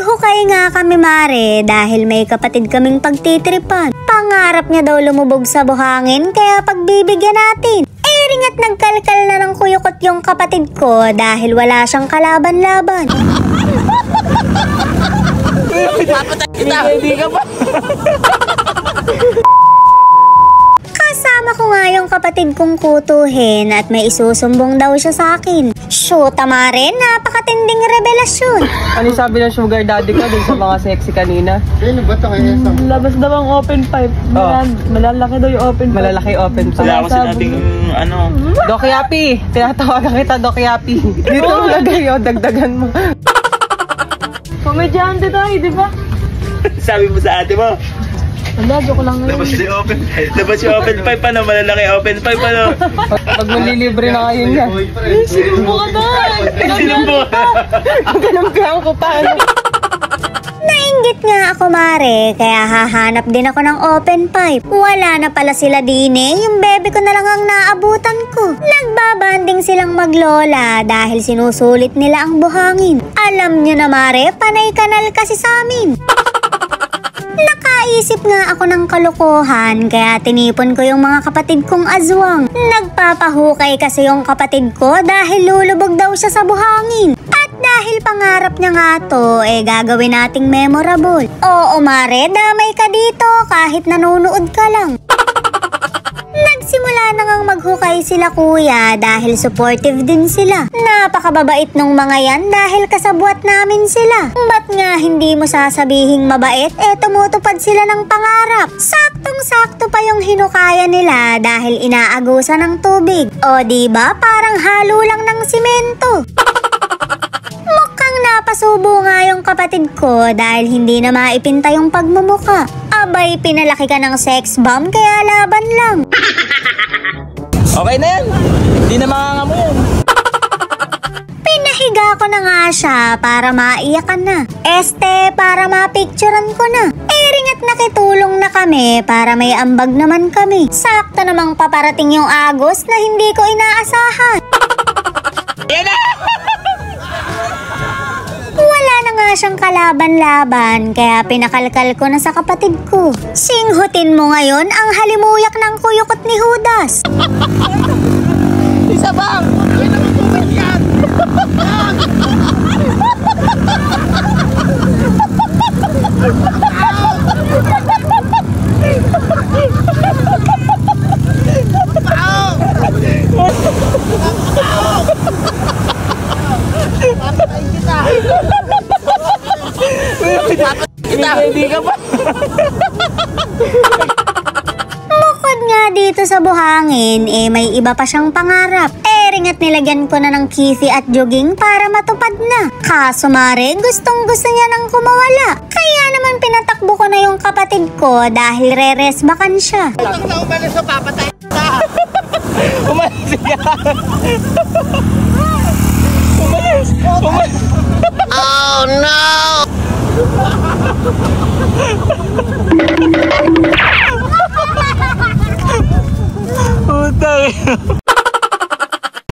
Nagpahukay nga kami mare dahil may kapatid kaming pagtitripan. Pangarap niya daw lumubog sa buhangin kaya pagbibigyan natin. Ringat nagkalkal na ng kuyukot yung kapatid ko dahil wala siyang kalaban-laban. Hindi ka pa. Kasama ko nga yung kapatid kong kutuhin at may isusumbong daw siya sa akin. Shoot, Mare, napakatinding revelasyon. Ano sabi ng sugar daddy ko dun sa mga sexy kanina? Labas daw ang open pipe. Malalaki daw yung open pipe. Malalaki open pipe. Wala ko sinabing ano. Doc Yapi! Tinatawagan kita, Doc Yapi. Dito lagay yun, dagdagan mo. Komedyante tayo, di ba? Sabi mo sa ate mo. Wala, joke lang ngayon. Labas yung open pipe. Labas yung open pipe, ano? Malalaki open pipe, ano? Pag malilibre na kayo niya. Sinubo ka doon! Sinubo ka! Ganampihan ko pa, ano? Nainggit nga ako mare, kaya hahanap din ako ng open pipe. Wala na pala sila dine, yung bebe ko na lang ang naabutan ko. Nagbabanding silang maglola dahil sinusulit nila ang buhangin. Alam nyo na mare, panay kanal kasi sa amin. Nakaisip nga ako ng kalokohan kaya tinipon ko yung mga kapatid kong aswang. Nagpapahukay kasi yung kapatid ko dahil lulubog daw siya sa buhangin. At dahil pangarap niya nga to, gagawin nating memorable. Oo mare, damay ka dito kahit nanonood ka lang. Nagsimula na ngang maghukay sila kuya dahil supportive din sila. Napakababait nung mga yan dahil kasabwat namin sila. Ba't nga hindi mo sasabihing mabait? Tumutupad sila ng pangarap. Saktong-sakto pa yung hinukaya nila dahil inaagusan ng tubig. O diba parang halo lang ng simento. Mukhang napasubo nga yung kapatid ko dahil hindi na maipinta yung pagmumuka. Abay, pinalaki ka ng sex bomb kaya laban lang. Okay na yan. Hindi na makangamo yan. Pinahiga ko na nga siya para maiyakan na. Para mapicturan ko na. Ringat nakitulong na kami para may ambag naman kami. Sakto namang paparating yung Agos na hindi ko inaasahan. Yan na! Wala na nga siyang kalaban-laban kaya pinakalkal ko na sa kapatid ko. Singhutin mo ngayon ang halimuyak ng kuyukot ni Judas. Isa bang? Hindi ka pa. Bukod nga dito sa buhangin, may iba pa siyang pangarap. Ringat nilagyan ko na ng kifi at jogging para matupad na. Kaso mare, gustong gusto niya nang kumawala. Kaya naman pinatakbo ko na yung kapatid ko dahil re-resbakan siya. Utang na umalis sa papatay ka. Umalis ka. Umalis. Oh no! Utang.